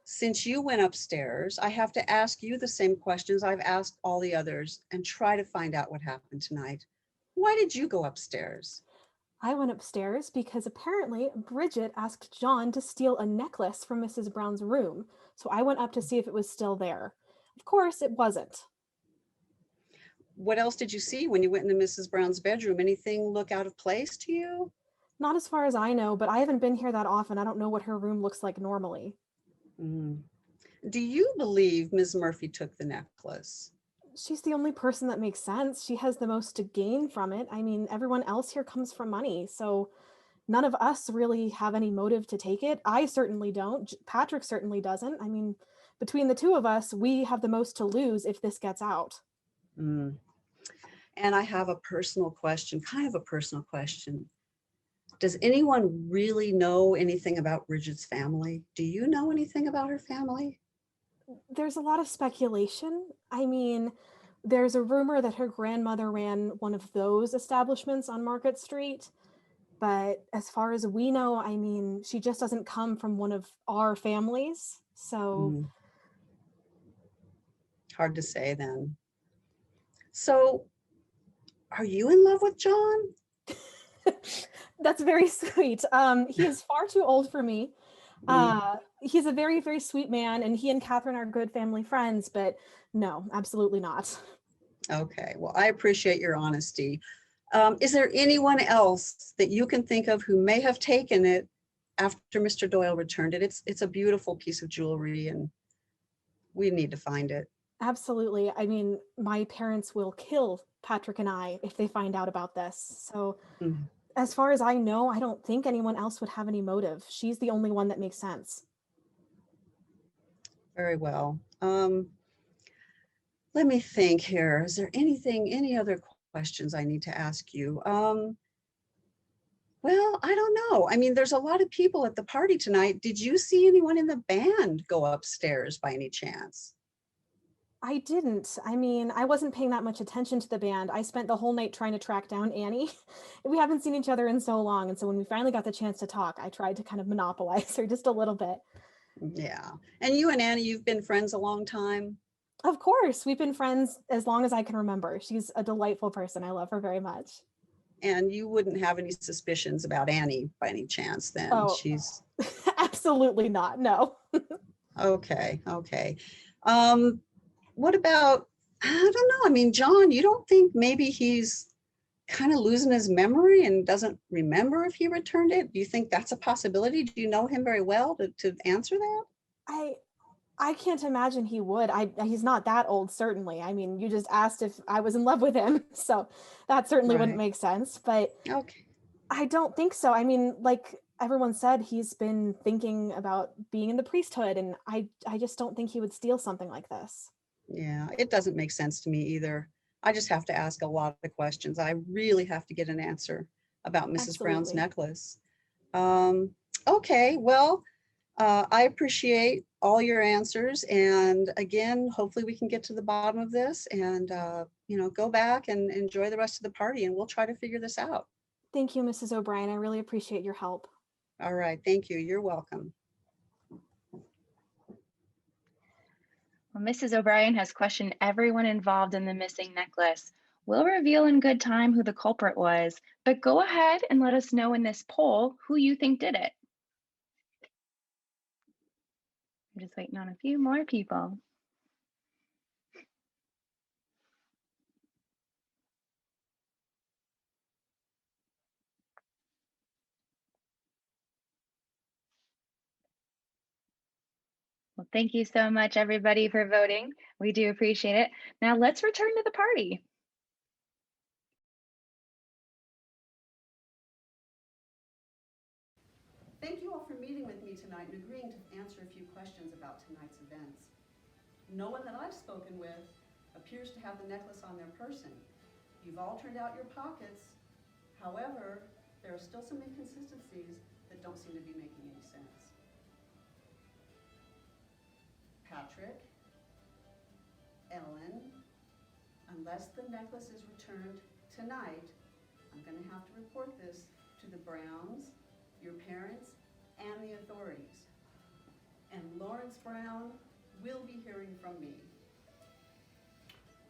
Since you went upstairs, I have to ask you the same questions I've asked all the others and try to find out what happened tonight. Why did you go upstairs? I went upstairs because apparently Bridget asked John to steal a necklace from Mrs. Brown's room. So I went up to see if it was still there. Of course, it wasn't. What else did you see when you went into Mrs. Brown's bedroom? Anything look out of place to you? Not as far as I know, but I haven't been here that often. I don't know what her room looks like normally. Mm. Do you believe Ms. Murphy took the necklace? She's the only person that makes sense. She has the most to gain from it. I mean, everyone else here comes from money, so none of us really have any motive to take it. I certainly don't. Patrick certainly doesn't. I mean, between the two of us, we have the most to lose if this gets out. Mm. And I have a personal question, kind of a personal question. Does anyone really know anything about Bridget's family? Do you know anything about her family? There's a lot of speculation. I mean, there's a rumor that her grandmother ran one of those establishments on Market Street. But as far as we know, I mean, she just doesn't come from one of our families. So Mm, hard to say then. So, are you in love with John? that's very sweet. He is far too old for me. Mm, He's a very, very sweet man, and he and Catherine are good family friends, but no, absolutely not. okay, well, I appreciate your honesty. Is there anyone else that you can think of who may have taken it after Mr. Doyle returned it? It's a beautiful piece of jewelry and we need to find it. Absolutely. I mean, my parents will kill Patrick and I if they find out about this. So, Mm, as far as I know, I don't think anyone else would have any motive. She's the only one that makes sense. very well. Let me think here. Is there any other questions I need to ask you? Well, I don't know. I mean, there's a lot of people at the party tonight. Did you see anyone in the band go upstairs by any chance? I didn't. I mean, I wasn't paying that much attention to the band. I spent the whole night trying to track down Annie. We haven't seen each other in so long. And so when we finally got the chance to talk, I tried to kind of monopolize her just a little bit. Yeah. And you and Annie, you've been friends a long time? Of course, we've been friends as long as I can remember. She's a delightful person. I love her very much. And you wouldn't have any suspicions about Annie by any chance then? Oh, She's absolutely not. No. okay, okay. Um, what about, I don't know. I mean, John, you don't think maybe he's kind of losing his memory and doesn't remember if he returned it? Do you think that's a possibility? Do you know him very well to answer that? I I can't imagine he would. He's not that old, certainly. I mean, you just asked if I was in love with him, so that certainly wouldn't Right. make sense, but Okay. I don't think so. I mean, like everyone said, he's been thinking about being in the priesthood, and I just don't think he would steal something like this. Yeah, it doesn't make sense to me either. I just have to ask a lot of questions. I really have to get an answer about Mrs. Brown's Absolutely. necklace. Um, okay, well, I appreciate all your answers. And again, hopefully we can get to the bottom of this and, go back and enjoy the rest of the party and we'll try to figure this out. Thank you, Mrs. O'Brien. I really appreciate your help. All right, thank you. You're welcome. Well, Mrs. O'Brien has questioned everyone involved in the missing necklace. We'll reveal in good time who the culprit was, but go ahead and let us know in this poll who you think did it. I'm just waiting on a few more people. Well, thank you so much, everybody, for voting. We do appreciate it. Now let's return to the party. Thank you all for meeting with me tonight and agreeing to answer a few questions about tonight's events. No one that I've spoken with appears to have the necklace on their person. You've all turned out your pockets. However, there are still some inconsistencies that don't seem to be making any sense. Patrick, Ellen, unless the necklace is returned tonight, I'm going to have to report this to the Browns, your parents, and the authorities. And Lawrence Brown will be hearing from me.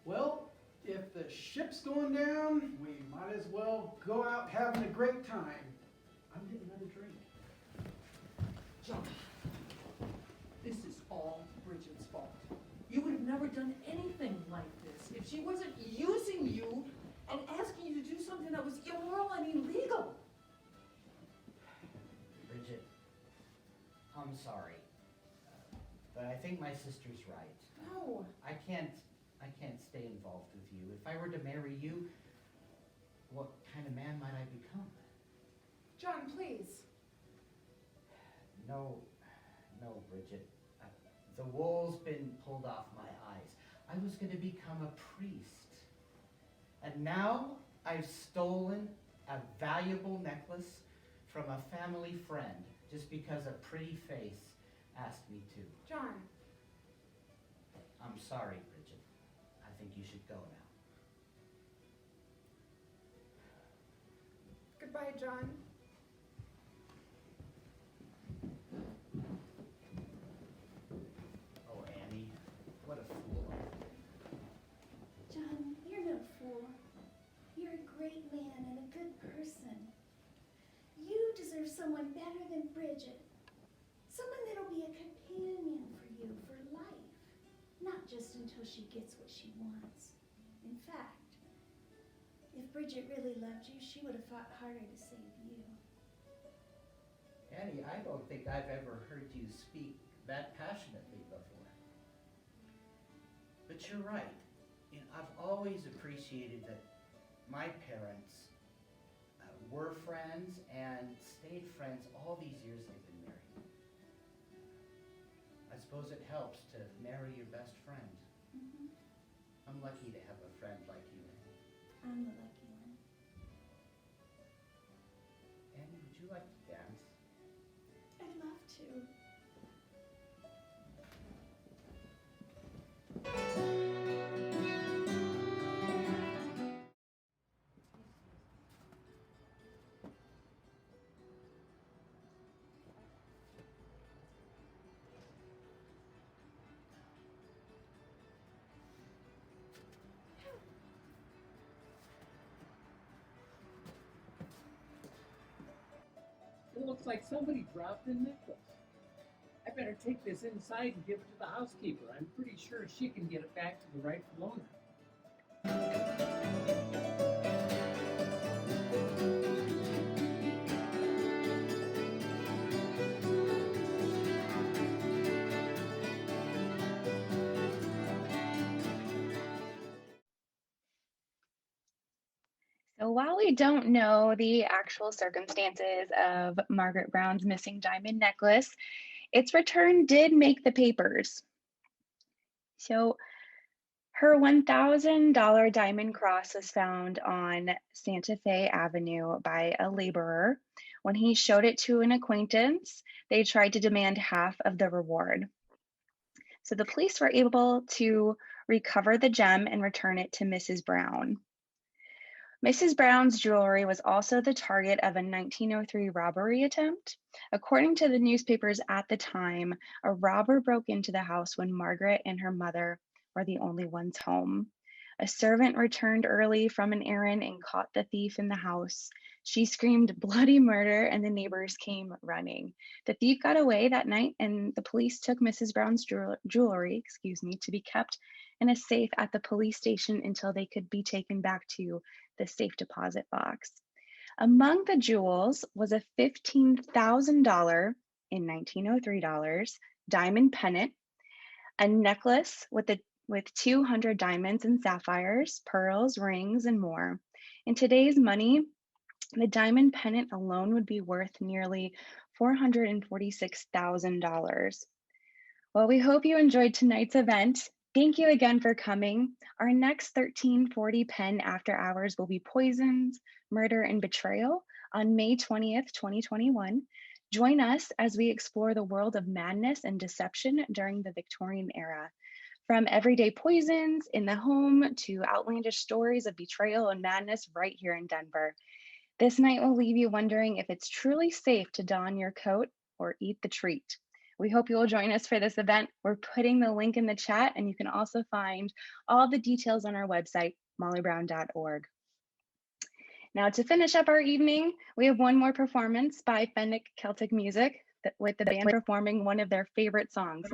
Well, if the ship's going down, we might as well go out having a great time. I'm getting another drink. John, this is all Bridget's fault. You would have never done anything like this if she wasn't using you and asking you to do something that was immoral and illegal. Bridget, I'm sorry, but I think my sister's right. No. I can't stay involved with you. If I were to marry you, what kind of man might I become? John, please. No, Bridget. The wool's been pulled off my eyes. I was going to become a priest. And now I've stolen a valuable necklace from a family friend just because a pretty face asked me to. John. I'm sorry, Bridget. I think you should go now. Goodbye, John. Oh, Annie, what a fool. John, you're no fool. You're a great man and a good person. You deserve someone better than Bridget. Someone that'll be a companion for you for life. Not just until she gets what she wants. In fact, if Bridget really loved you, she would have fought harder to save you. Annie, I don't think I've ever heard you speak that passionately before. But you're right. I've always appreciated that my parents were friends and stayed friends all these years they've been married. I suppose it helps to marry your best friend. Mm-hmm. I'm lucky to have a friend like you, Annie. I'm the lucky one. Annie, would you like to dance? I'd love to. It looks like somebody dropped a necklace. I better take this inside and give it to the housekeeper. I'm pretty sure she can get it back to the rightful owner. So while we don't know the actual circumstances of Margaret Brown's missing diamond necklace, its return did make the papers. So her $1,000 diamond cross was found on Santa Fe Avenue by a laborer. When he showed it to an acquaintance, they tried to demand half of the reward. So the police were able to recover the gem and return it to Mrs. Brown. Mrs. Brown's jewelry was also the target of a 1903 robbery attempt. According to the newspapers at the time, a robber broke into the house when Margaret and her mother were the only ones home. A servant returned early from an errand and caught the thief in the house. She screamed bloody murder and the neighbors came running. The thief got away that night and the police took Mrs. Brown's jewelry, to be kept in a safe at the police station until they could be taken back to the safe deposit box. Among the jewels was a $15,000 in 1903 dollars diamond pendant, a necklace with 200 diamonds and sapphires, pearls, rings, and more. In today's money, the diamond pendant alone would be worth nearly $446,000. Well, we hope you enjoyed tonight's event. Thank you again for coming. Our next 1340 Penn After Hours will be Poisons, Murder, and Betrayal on May 20th, 2021. Join us as we explore the world of madness and deception during the Victorian era. From everyday poisons in the home to outlandish stories of betrayal and madness right here in Denver. This night will leave you wondering if it's truly safe to don your coat or eat the treat. We hope you will join us for this event. We're putting the link in the chat, and you can also find all the details on our website, mollybrown.org. Now, to finish up our evening, we have one more performance by Fenwick Celtic Music, with the band performing one of their favorite songs.